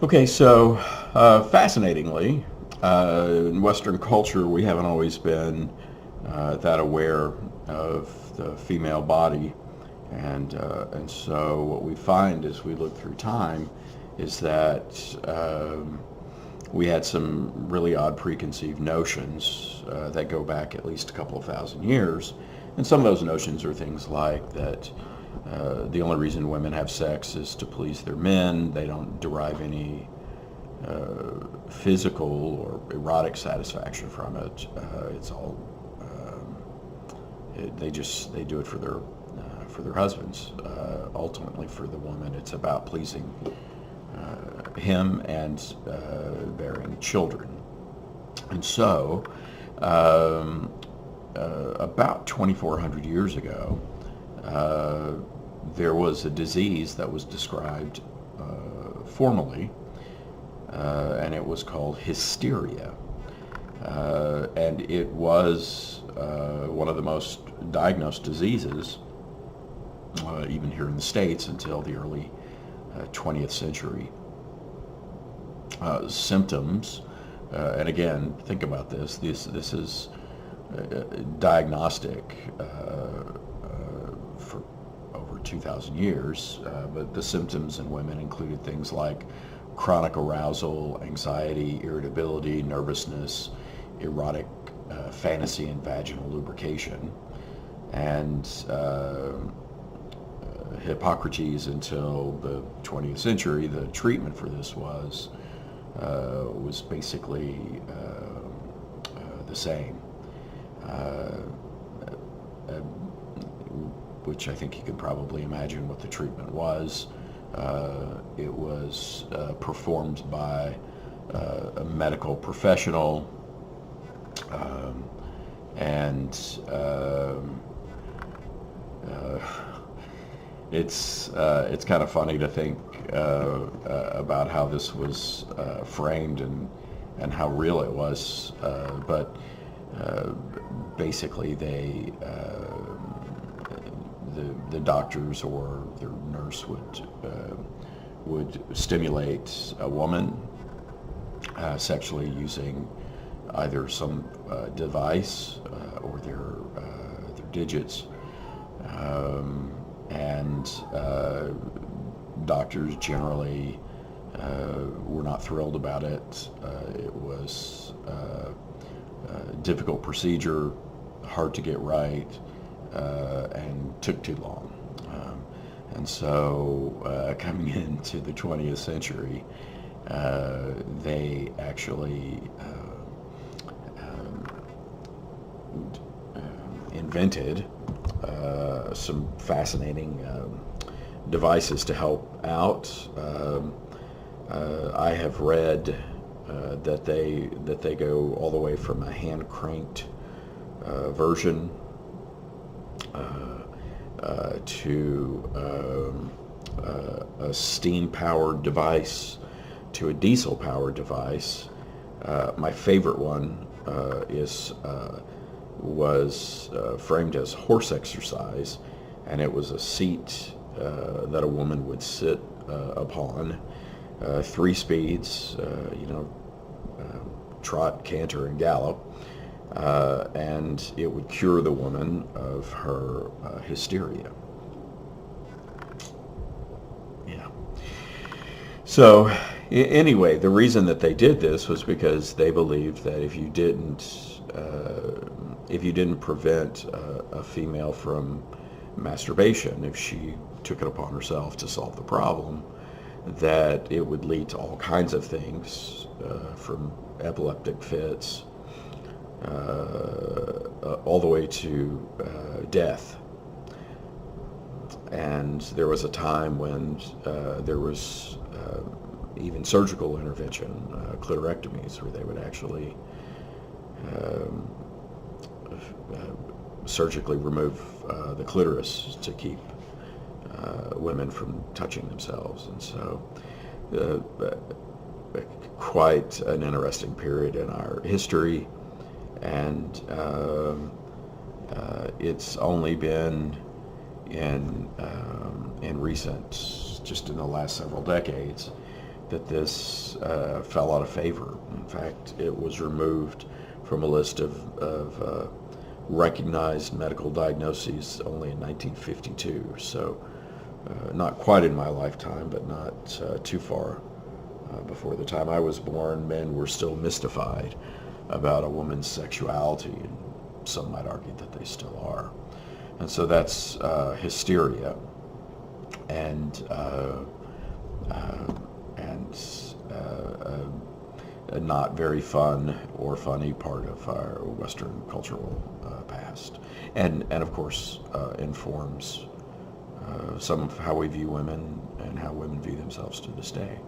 Okay, so fascinatingly, in Western culture, we haven't always been that aware of the female body, and so what we find as we look through time is that we had some really odd preconceived notions that go back at least a couple of thousand years, and some of those notions are things like that the only reason women have sex is to please their men. They don't derive any physical or erotic satisfaction from it. It's all they do it for their husbands. Ultimately, for the woman, it's about pleasing him and bearing children. And so, about 2,400 years ago, there was a disease that was described formally, and it was called hysteria. And it was one of the most diagnosed diseases, even here in the States, until the early 20th century. Symptoms, and again, think about this. This is diagnostic for over 2,000 years, but the symptoms in women included things like chronic arousal, anxiety, irritability, nervousness, erotic fantasy, and vaginal lubrication. And Hippocrates, until the 20th century, the treatment for this was basically the same, which I think you can probably imagine what the treatment was. It was performed by a medical professional, and it's kind of funny to think about how this was framed and how real it was, but basically the doctors or their nurse would stimulate a woman sexually using either some device or their digits, and doctors generally were not thrilled about it. It was a difficult procedure, hard to get right, and took too long. And so coming into the 20th century, they actually invented some fascinating devices to help out. I have read that they go all the way from a hand cranked version to a steam powered device to a diesel powered device. My favorite one was framed as horse exercise, and it was a seat that a woman would sit upon, 3 speeds, trot, canter, and gallop, and it would cure the woman of her hysteria. Yeah. So anyway, the reason that they did this was because they believed that if you didn't prevent a female from masturbation, if she took it upon herself to solve the problem, that it would lead to all kinds of things, from epileptic fits all the way to death. And there was a time when there was even surgical intervention, clitorectomies, where they would actually surgically remove the clitoris to keep women from touching themselves. And so quite an interesting period in our history, and it's only been in recent, just in the last several decades, that this fell out of favor. In fact, it was removed from a list of recognized medical diagnoses only in 1952. So not quite in my lifetime, but not too far before the time I was born. Men were still mystified about a woman's sexuality, and some might argue that they still are. And so that's hysteria, and a not very fun or funny part of our Western cultural past, and of course informs some of how we view women and how women view themselves to this day.